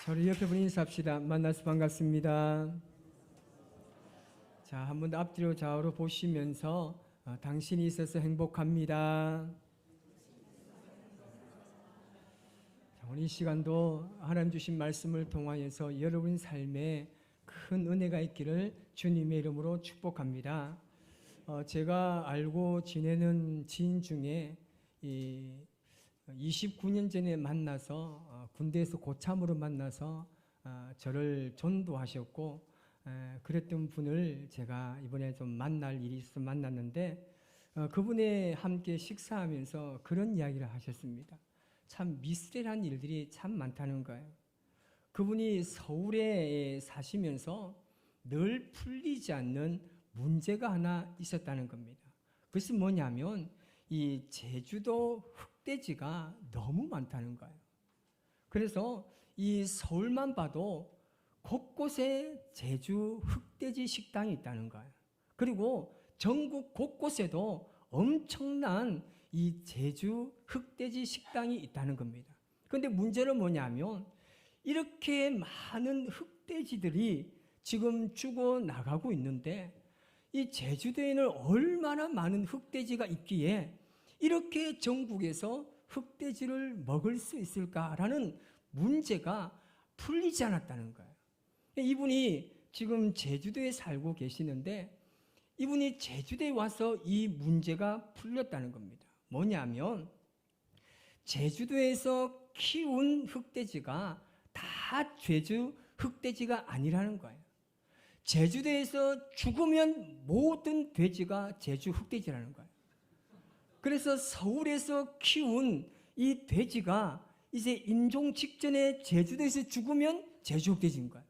저를 옆에 분 인사합시다. 만나서 반갑습니다. 자, 한 번 더 앞뒤로 좌우로 보시면서 당신이 있어서 행복합니다. 자, 오늘 이 시간도 하나님 주신 말씀을 통하여서 여러분 삶에 큰 은혜가 있기를 주님의 이름으로 축복합니다. 제가 알고 지내는 지인 중에 29년 전에 만나서 군대에서 고참으로 만나서 저를 전도하셨고 그랬던 분을 제가 이번에 좀 만날 일이 있어서 만났는데 그분에 함께 식사하면서 그런 이야기를 하셨습니다. 참 미스테리한 일들이 참 많다는 거예요. 그분이 서울에 사시면서 늘 풀리지 않는 문제가 하나 있었다는 겁니다. 그것이 뭐냐면 이 제주도 흑돼지가 너무 많다는 거예요. 그래서 이 서울만 봐도 곳곳에 제주 흑돼지 식당이 있다는 거예요. 그리고 전국 곳곳에도 엄청난 이 제주 흑돼지 식당이 있다는 겁니다. 그런데 문제는 뭐냐면 이렇게 많은 흑돼지들이 지금 죽어나가고 있는데 이 제주도에는 얼마나 많은 흑돼지가 있기에 이렇게 전국에서 흑돼지를 먹을 수 있을까라는 문제가 풀리지 않았다는 거예요. 이분이 지금 제주도에 살고 계시는데 이분이 제주도에 와서 이 문제가 풀렸다는 겁니다. 뭐냐면 제주도에서 키운 흑돼지가 다 제주 흑돼지가 아니라는 거예요. 제주도에서 죽으면 모든 돼지가 제주 흑돼지라는 거예요. 그래서 서울에서 키운 이 돼지가 이제 임종 직전에 제주도에서 죽으면 제주 흑돼지인 거예요.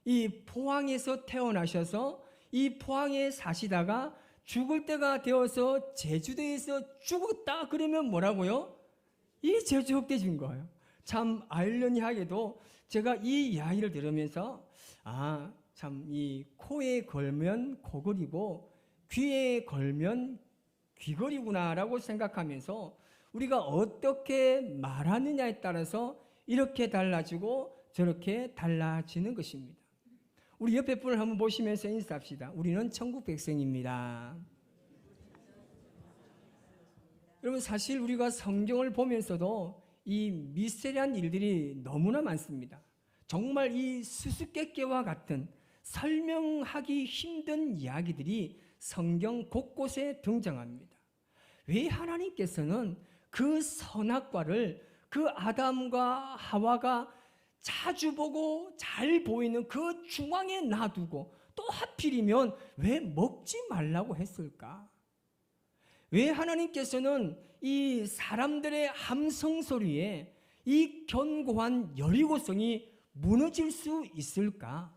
이 포항에서 태어나셔서 이 포항에 사시다가 죽을 때가 되어서 제주도에서 죽었다 그러면 뭐라고요? 이 제주 흑돼지인 거예요. 참 아이러니하게도 제가 이 이야기를 들으면서 참 이 코에 걸면 코걸이고 귀에 걸면 귀걸이구나라고 생각하면서 우리가 어떻게 말하느냐에 따라서 이렇게 달라지고 저렇게 달라지는 것입니다. 우리 옆에 분을 한번 보시면서 인사합시다. 우리는 천국 백성입니다. 여러분 사실 우리가 성경을 보면서도 이 미스테리한 일들이 너무나 많습니다. 정말 이 수수께끼와 같은 설명하기 힘든 이야기들이 성경 곳곳에 등장합니다. 왜 하나님께서는 그 선악과를 그 아담과 하와가 자주 보고 잘 보이는 그 중앙에 놔두고 또 하필이면 왜 먹지 말라고 했을까? 왜 하나님께서는 이 사람들의 함성 소리에 이 견고한 여리고성이 무너질 수 있을까?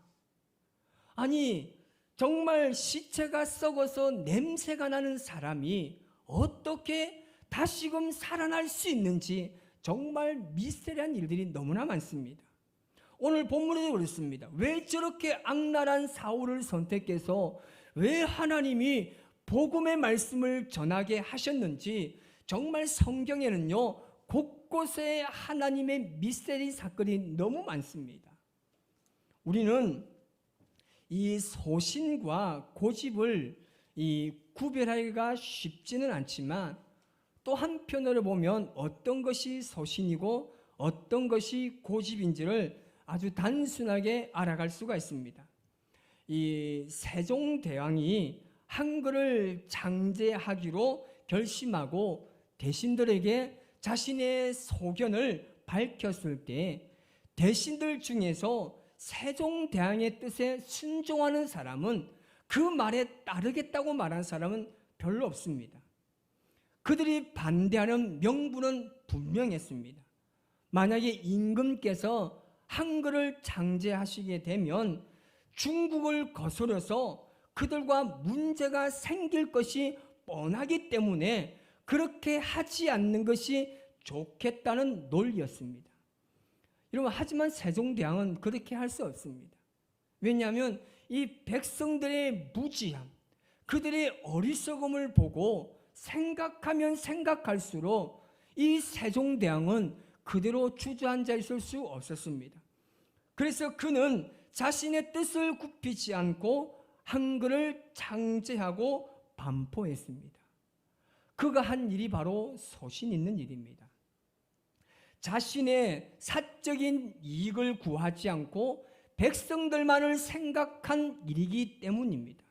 아니 정말 시체가 썩어서 냄새가 나는 사람이 어떻게 다시금 살아날 수 있는지 정말 미스테리한 일들이 너무나 많습니다. 오늘 본문에도 그렇습니다. 왜 저렇게 악랄한 사울을 선택해서 왜 하나님이 복음의 말씀을 전하게 하셨는지 정말 성경에는요 곳곳에 하나님의 미스테리 사건이 너무 많습니다. 우리는 이 소신과 고집을 구별하기가 쉽지는 않지만 또 한편으로 보면 어떤 것이 소신이고 어떤 것이 고집인지를 아주 단순하게 알아갈 수가 있습니다. 이 세종대왕이 한글을 장제하기로 결심하고 대신들에게 자신의 소견을 밝혔을 때 대신들 중에서 세종대왕의 뜻에 순종하는 사람은 그 말에 따르겠다고 말한 사람은 별로 없습니다. 그들이 반대하는 명분은 분명했습니다. 만약에 임금께서 한글을 장제하시게 되면 중국을 거스려서 그들과 문제가 생길 것이 뻔하기 때문에 그렇게 하지 않는 것이 좋겠다는 논리였습니다. 여러분 하지만 세종대왕은 그렇게 할 수 없습니다. 왜냐하면 이 백성들의 무지함, 그들의 어리석음을 보고 생각하면 생각할수록 이 세종대왕은 그대로 주저앉아 있을 수 없었습니다. 그래서 그는 자신의 뜻을 굽히지 않고 한글을 창제하고 반포했습니다. 그가 한 일이 바로 소신 있는 일입니다. 자신의 사적인 이익을 구하지 않고 백성들만을 생각한 일이기 때문입니다.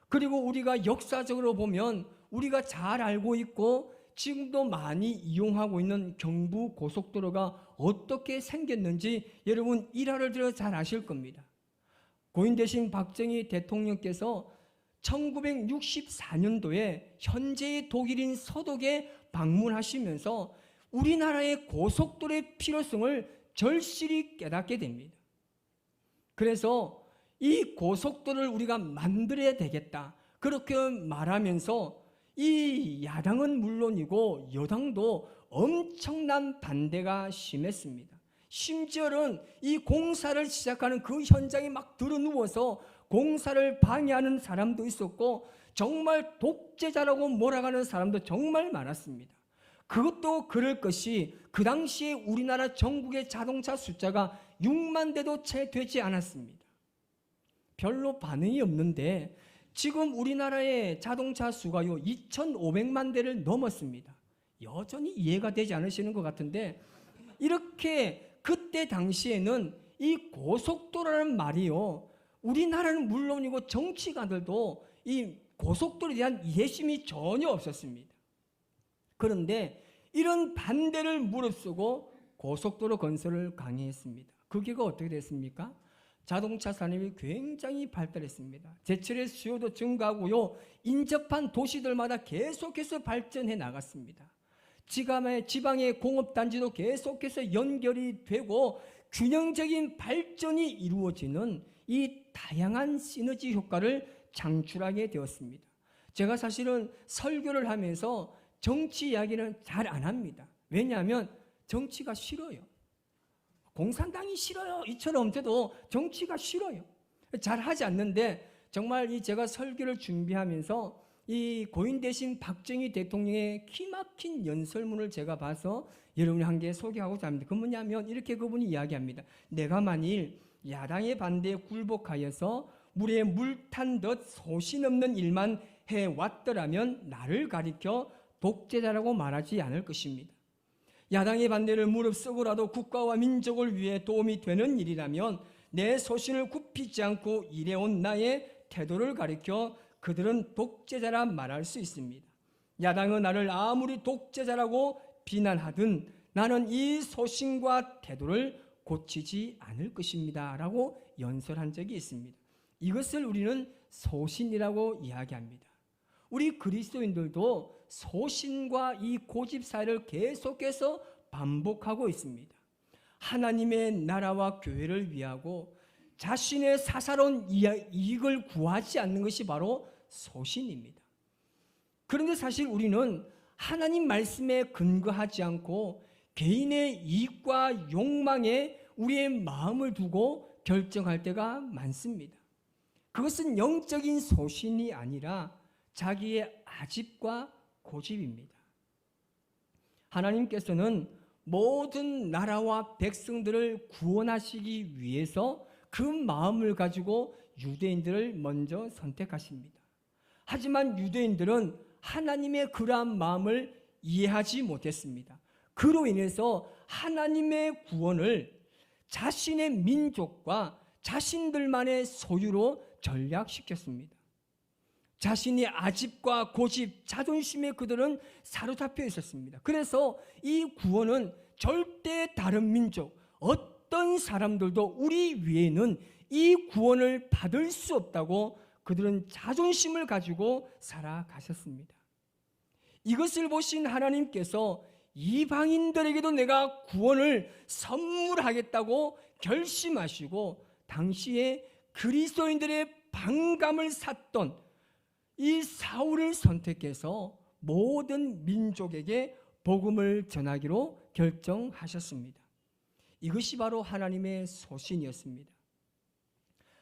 그리고 우리가 역사적으로 보면 우리가 잘 알고 있고 지금도 많이 이용하고 있는 경부 고속도로가 어떻게 생겼는지 여러분 일화를 들어 잘 아실 겁니다. 고인 되신 박정희 대통령께서 1964년도에 현재의 독일인 서독에 방문하시면서 우리나라의 고속도로의 필요성을 절실히 깨닫게 됩니다. 그래서 이 고속도로를 우리가 만들어야 되겠다, 그렇게 말하면서 이 야당은 물론이고 여당도 엄청난 반대가 심했습니다. 심지어는 이 공사를 시작하는 그 현장에 막 드러누워서 공사를 방해하는 사람도 있었고 정말 독재자라고 몰아가는 사람도 정말 많았습니다. 그것도 그럴 것이 그 당시에 우리나라 전국의 자동차 숫자가 6만 대도 채 되지 않았습니다. 별로 반응이 없는데 지금 우리나라의 자동차 수가요 2,500만 대를 넘었습니다. 여전히 이해가 되지 않으시는 것 같은데, 이렇게 그때 당시에는 이 고속도로라는 말이요, 우리나라는 물론이고 정치가들도 이 고속도로에 대한 이해심이 전혀 없었습니다. 그런데 이런 반대를 무릅쓰고 고속도로 건설을 강행했습니다. 그 결과 어떻게 됐습니까? 자동차 산업이 굉장히 발달했습니다. 제철의 수요도 증가하고요, 인접한 도시들마다 계속해서 발전해 나갔습니다. 지방의 공업단지도 계속해서 연결이 되고 균형적인 발전이 이루어지는 이 다양한 시너지 효과를 창출하게 되었습니다. 제가 사실은 설교를 하면서 정치 이야기는 잘 안 합니다. 왜냐하면 정치가 싫어요. 공산당이 싫어요 이처럼 돼도 정치가 싫어요. 잘 하지 않는데, 정말 제가 설교를 준비하면서 이 고인 되신 박정희 대통령의 기막힌 연설문을 제가 봐서 여러분이 한 개 소개하고자 합니다. 그 뭐냐면 이렇게 그분이 이야기합니다. 내가 만일 야당의 반대에 굴복하여서 물에 물 탄 듯 소신 없는 일만 해왔더라면 나를 가리켜 독재자라고 말하지 않을 것입니다. 야당의 반대를 무릅쓰고라도 국가와 민족을 위해 도움이 되는 일이라면 내 소신을 굽히지 않고 일해온 나의 태도를 가리켜 그들은 독재자라 말할 수 있습니다. 야당은 나를 아무리 독재자라고 비난하든 나는 이 소신과 태도를 고치지 않을 것입니다 라고 연설한 적이 있습니다. 이것을 우리는 소신이라고 이야기합니다. 우리 그리스도인들도 소신과 이 고집 사이를 계속해서 반복하고 있습니다. 하나님의 나라와 교회를 위하고 자신의 사사로운 이익을 구하지 않는 것이 바로 소신입니다. 그런데 사실 우리는 하나님 말씀에 근거하지 않고 개인의 이익과 욕망에 우리의 마음을 두고 결정할 때가 많습니다. 그것은 영적인 소신이 아니라 자기의 아집과 고집입니다. 하나님께서는 모든 나라와 백성들을 구원하시기 위해서 그 마음을 가지고 유대인들을 먼저 선택하십니다. 하지만 유대인들은 하나님의 그러한 마음을 이해하지 못했습니다. 그로 인해서 하나님의 구원을 자신의 민족과 자신들만의 소유로 전략시켰습니다. 자신의 아집과 고집, 자존심에 그들은 사로잡혀 있었습니다. 그래서 이 구원은 절대 다른 민족, 어떤 사람들도 우리 위에는 이 구원을 받을 수 없다고 그들은 자존심을 가지고 살아가셨습니다. 이것을 보신 하나님께서 이방인들에게도 내가 구원을 선물하겠다고 결심하시고 당시에 그리스도인들의 반감을 샀던 이 사울을 선택해서 모든 민족에게 복음을 전하기로 결정하셨습니다. 이것이 바로 하나님의 소신이었습니다.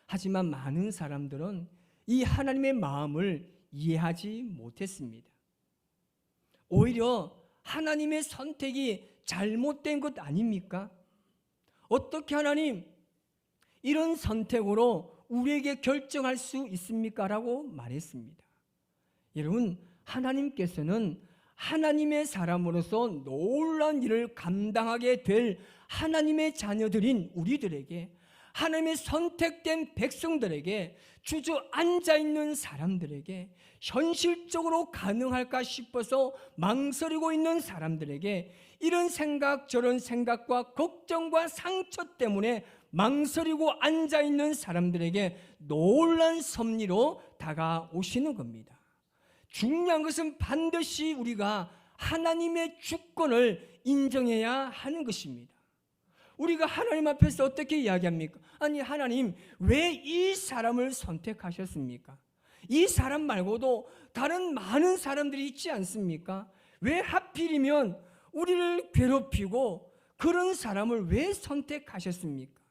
하지만 많은 사람들은 이 하나님의 마음을 이해하지 못했습니다. 오히려 하나님의 선택이 잘못된 것 아닙니까? 어떻게 하나님, 이런 선택으로 우리에게 결정할 수 있습니까? 라고 말했습니다. 여러분, 하나님께서는 하나님의 사람으로서 놀라운 일을 감당하게 될 하나님의 자녀들인 우리들에게, 하나님의 선택된 백성들에게, 주저앉아 있는 사람들에게, 현실적으로 가능할까 싶어서 망설이고 있는 사람들에게 이런 생각 저런 생각과 걱정과 상처 때문에 망설이고 앉아 있는 사람들에게 놀라운 섭리로 다가오시는 겁니다. 중요한 것은 반드시 우리가 하나님의 주권을 인정해야 하는 것입니다. 우리가 하나님 앞에서 어떻게 이야기합니까? 아니, 하나님, 왜 이 사람을 선택하셨습니까? 이 사람 말고도 다른 많은 사람들이 있지 않습니까? 왜 하필이면 우리를 괴롭히고 그런 사람을 왜 선택하셨습니까?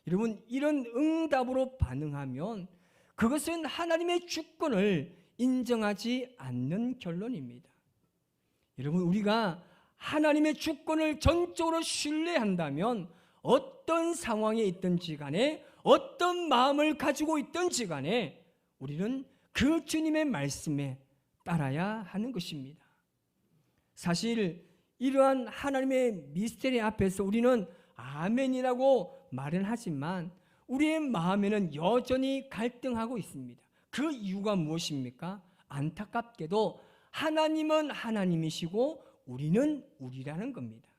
여러분, 이런 응답으로 반응하면 그것은 하나님의 주권을 인정하지 않는 결론입니다. 여러분, 우리가 하나님의 주권을 전적으로 신뢰한다면 어떤 상황에 있든지 간에, 어떤 마음을 가지고 있든지 간에 우리는 그 주님의 말씀에 따라야 하는 것입니다. 사실 이러한 하나님의 미스터리 앞에서 우리는 아멘이라고 말은 하지만 우리의 마음에는 여전히 갈등하고 있습니다. 그 이유가 무엇입니까? 안타깝게도 하나님은 하나님이시고 우리는 우리라는 겁니다.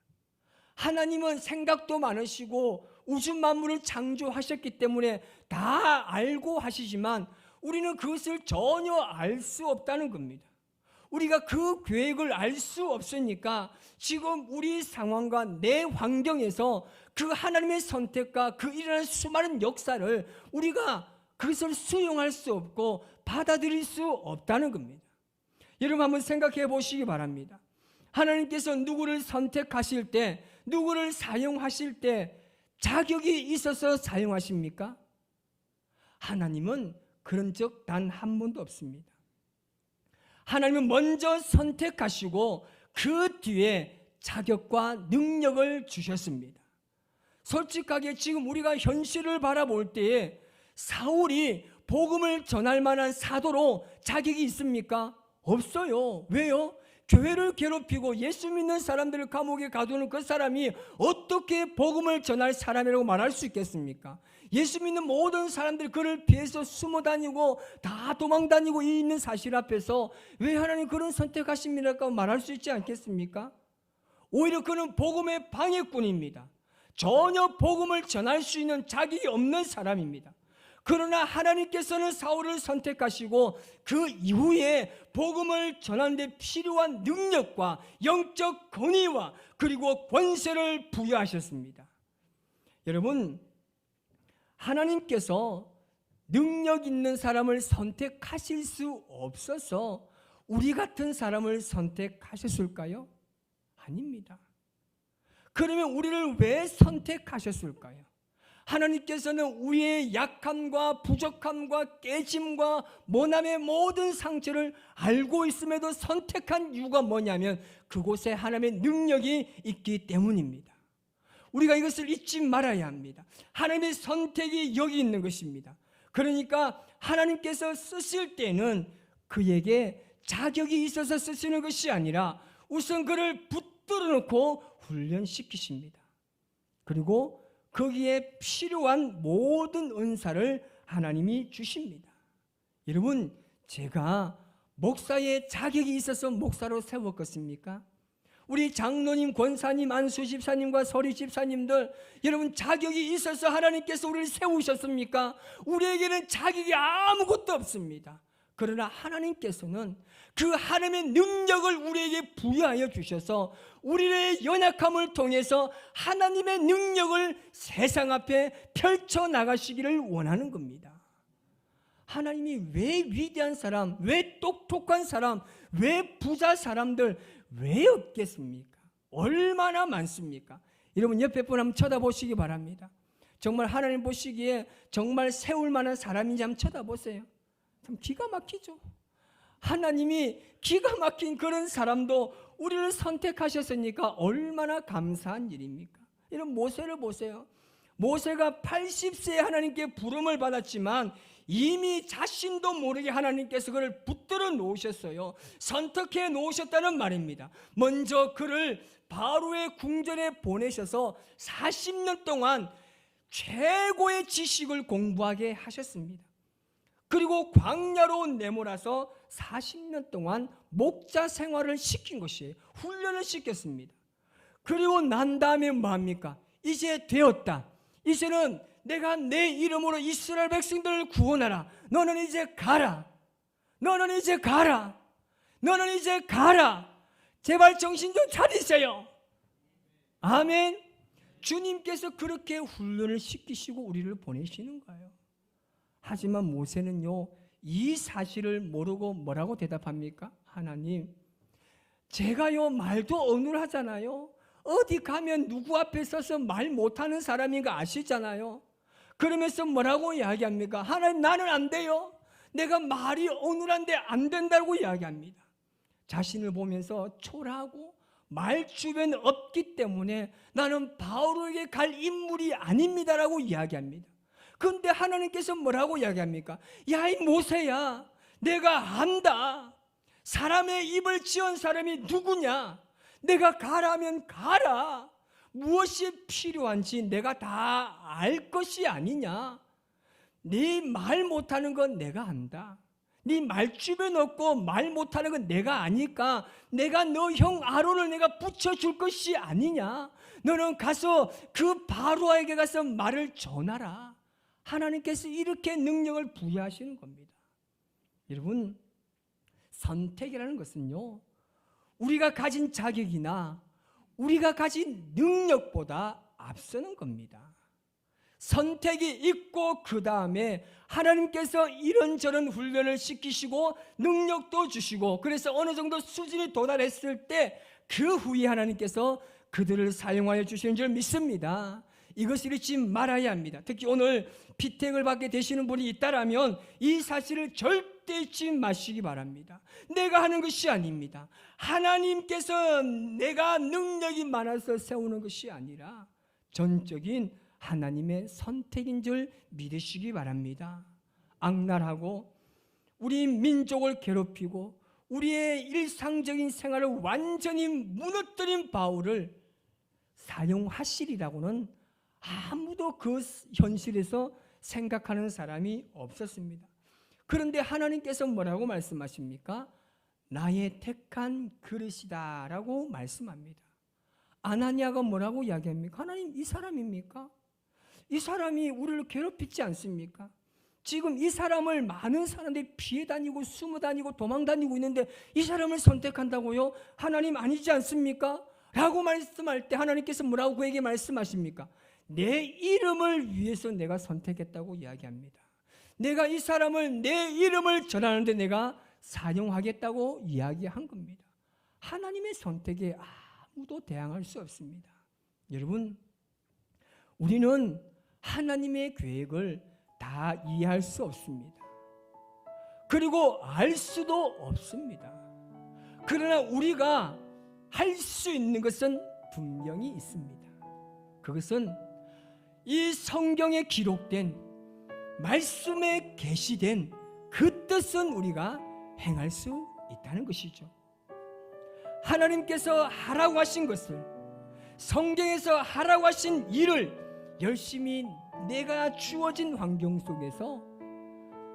하나님은 생각도 많으시고 우주 만물을 창조하셨기 때문에 다 알고 하시지만 우리는 그것을 전혀 알 수 없다는 겁니다. 우리가 그 계획을 알 수 없으니까 지금 우리 상황과 내 환경에서 그 하나님의 선택과 그 일어나는 수많은 역사를 우리가 그것을 수용할 수 없고 받아들일 수 없다는 겁니다. 여러분, 한번 생각해 보시기 바랍니다. 하나님께서 누구를 선택하실 때, 누구를 사용하실 때 자격이 있어서 사용하십니까? 하나님은 그런 적 단 한 번도 없습니다. 하나님은 먼저 선택하시고 그 뒤에 자격과 능력을 주셨습니다. 솔직하게 지금 우리가 현실을 바라볼 때에 사울이 복음을 전할 만한 사도로 자격이 있습니까? 없어요. 왜요? 교회를 괴롭히고 예수 믿는 사람들을 감옥에 가두는 그 사람이 어떻게 복음을 전할 사람이라고 말할 수 있겠습니까? 예수 믿는 모든 사람들이 그를 피해서 숨어 다니고 다 도망 다니고 있는 사실 앞에서 왜 하나님 그런 선택하십니까? 말할 수 있지 않겠습니까? 오히려 그는 복음의 방해꾼입니다. 전혀 복음을 전할 수 있는 자격이 없는 사람입니다. 그러나 하나님께서는 사울을 선택하시고 그 이후에 복음을 전하는 데 필요한 능력과 영적 권위와 그리고 권세를 부여하셨습니다. 여러분, 하나님께서 능력 있는 사람을 선택하실 수 없어서 우리 같은 사람을 선택하셨을까요? 아닙니다. 그러면 우리를 왜 선택하셨을까요? 하나님께서는 우리의 약함과 부족함과 깨짐과 모남의 모든 상처를 알고 있음에도 선택한 이유가 뭐냐면 그곳에 하나님의 능력이 있기 때문입니다. 우리가 이것을 잊지 말아야 합니다. 하나님의 선택이 여기 있는 것입니다. 그러니까 하나님께서 쓰실 때는 그에게 자격이 있어서 쓰시는 것이 아니라 우선 그를 붙들어 놓고 훈련시키십니다. 그리고 거기에 필요한 모든 은사를 하나님이 주십니다. 여러분, 제가 목사의 자격이 있어서 목사로 세웠겠습니까? 우리 장로님, 권사님, 안수 집사님과 서리 집사님들, 여러분 자격이 있어서 하나님께서 우리를 세우셨습니까? 우리에게는 자격이 아무것도 없습니다. 그러나 하나님께서는 그 하나님의 능력을 우리에게 부여하여 주셔서 우리의 연약함을 통해서 하나님의 능력을 세상 앞에 펼쳐나가시기를 원하는 겁니다. 하나님이 왜 위대한 사람, 왜 똑똑한 사람, 왜 부자 사람들 왜 없겠습니까? 얼마나 많습니까? 여러분 옆에 분 한번 쳐다보시기 바랍니다. 정말 하나님 보시기에 정말 세울 만한 사람인지 한번 쳐다보세요. 참 기가 막히죠. 하나님이 기가 막힌 그런 사람도 우리를 선택하셨으니까 얼마나 감사한 일입니까? 이런 모세를 보세요. 모세가 80세에 하나님께 부름을 받았지만 이미 자신도 모르게 하나님께서 그를 붙들어 놓으셨어요. 선택해 놓으셨다는 말입니다. 먼저 그를 바로의 궁전에 보내셔서 40년 동안 최고의 지식을 공부하게 하셨습니다. 그리고 광야로 내몰아서 40년 동안 목자 생활을 시킨 것이에요. 훈련을 시켰습니다. 그리고 난 다음에 뭐합니까? 이제 되었다. 이제는 내가 내 이름으로 이스라엘 백성들을 구원하라. 너는 이제 가라. 너는 이제 가라. 너는 이제 가라. 제발 정신 좀 차리세요. 아멘. 주님께서 그렇게 훈련을 시키시고 우리를 보내시는 거예요. 하지만 모세는요, 이 사실을 모르고 뭐라고 대답합니까? 하나님, 제가요 말도 어눌하잖아요. 어디 가면 누구 앞에 서서 말 못하는 사람인 거 아시잖아요. 그러면서 뭐라고 이야기합니까? 하나님, 나는 안 돼요. 내가 말이 어눌한데 안 된다고 이야기합니다. 자신을 보면서 초라하고 말 주변에 없기 때문에 나는 바로에게 갈 인물이 아닙니다라고 이야기합니다. 그런데 하나님께서 뭐라고 이야기합니까? 야, 이 모세야, 내가 안다. 사람의 입을 지은 사람이 누구냐? 내가 가라면 가라. 무엇이 필요한지 내가 다 알 것이 아니냐? 네 말 못하는 건 내가 안다. 네 말주변 없고 말 못하는 건 내가 아니까 내가 너 형 아론을 내가 붙여줄 것이 아니냐? 너는 가서 그 바로에게 가서 말을 전하라. 하나님께서 이렇게 능력을 부여하시는 겁니다. 여러분, 선택이라는 것은요, 우리가 가진 자격이나 우리가 가진 능력보다 앞서는 겁니다. 선택이 있고 그 다음에 하나님께서 이런저런 훈련을 시키시고 능력도 주시고 그래서 어느 정도 수준이 도달했을 때 그 후에 하나님께서 그들을 사용하여 주시는 줄 믿습니다. 이것을 잊지 말아야 합니다. 특히 오늘 피택을 받게 되시는 분이 있다라면 이 사실을 절대 잊지 마시기 바랍니다. 내가 하는 것이 아닙니다. 하나님께서 내가 능력이 많아서 세우는 것이 아니라 전적인 하나님의 선택인 줄 믿으시기 바랍니다. 악랄하고 우리 민족을 괴롭히고 우리의 일상적인 생활을 완전히 무너뜨린 바울을 사용하시리라고는 아무도 그 현실에서 생각하는 사람이 없었습니다. 그런데 하나님께서 뭐라고 말씀하십니까? 나의 택한 그릇이다 라고 말씀합니다. 아나니아가 뭐라고 이야기합니까? 하나님, 이 사람입니까? 이 사람이 우리를 괴롭히지 않습니까? 지금 이 사람을 많은 사람들이 피해 다니고 숨어 다니고 도망 다니고 있는데 이 사람을 선택한다고요? 하나님 아니지 않습니까? 라고 말씀할 때 하나님께서 뭐라고 그에게 말씀하십니까? 내 이름을 위해서 내가 선택했다고 이야기합니다. 내가 이 사람을 내 이름을 전하는데 내가 사용하겠다고 이야기한 겁니다. 하나님의 선택에 아무도 대항할 수 없습니다. 여러분, 우리는 하나님의 계획을 다 이해할 수 없습니다. 그리고 알 수도 없습니다. 그러나 우리가 할 수 있는 것은 분명히 있습니다. 그것은 이 성경에 기록된 말씀에 계시된 그 뜻은 우리가 행할 수 있다는 것이죠. 하나님께서 하라고 하신 것을, 성경에서 하라고 하신 일을 열심히 내가 주어진 환경 속에서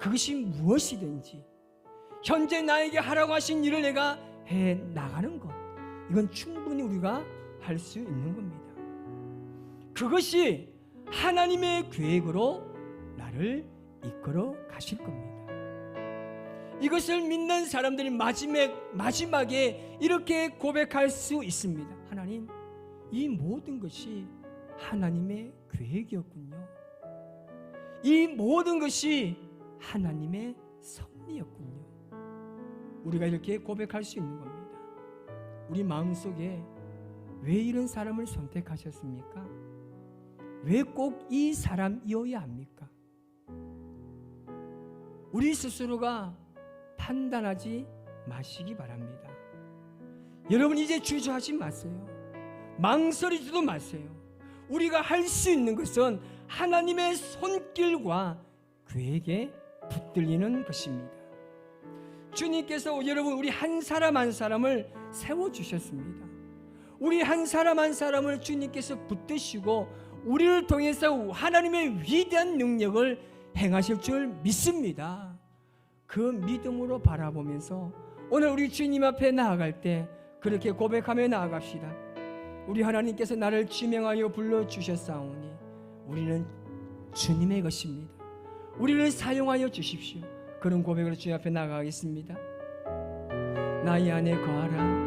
그것이 무엇이든지 현재 나에게 하라고 하신 일을 내가 해 나가는 것, 이건 충분히 우리가 할 수 있는 겁니다. 그것이 하나님의 계획으로 나를 이끌어 가실 겁니다. 이것을 믿는 사람들이 마지막에 이렇게 고백할 수 있습니다. 하나님, 이 모든 것이 하나님의 계획이었군요. 이 모든 것이 하나님의 섭리였군요. 우리가 이렇게 고백할 수 있는 겁니다. 우리 마음속에 왜 이런 사람을 선택하셨습니까? 왜 꼭 이 사람이어야 합니까? 우리 스스로가 판단하지 마시기 바랍니다. 여러분, 이제 주저하지 마세요. 망설이지도 마세요. 우리가 할 수 있는 것은 하나님의 손길과 계획에 붙들리는 것입니다. 주님께서 여러분 우리 한 사람 한 사람을 세워주셨습니다. 우리 한 사람 한 사람을 주님께서 붙드시고 우리를 통해서 하나님의 위대한 능력을 행하실 줄 믿습니다. 그 믿음으로 바라보면서 오늘 우리 주님 앞에 나아갈 때 그렇게 고백하며 나아갑시다. 우리 하나님께서 나를 지명하여 불러주셨사오니 우리는 주님의 것입니다. 우리를 사용하여 주십시오. 그런 고백으로 주님 앞에 나아가겠습니다. 나의 안에 거하라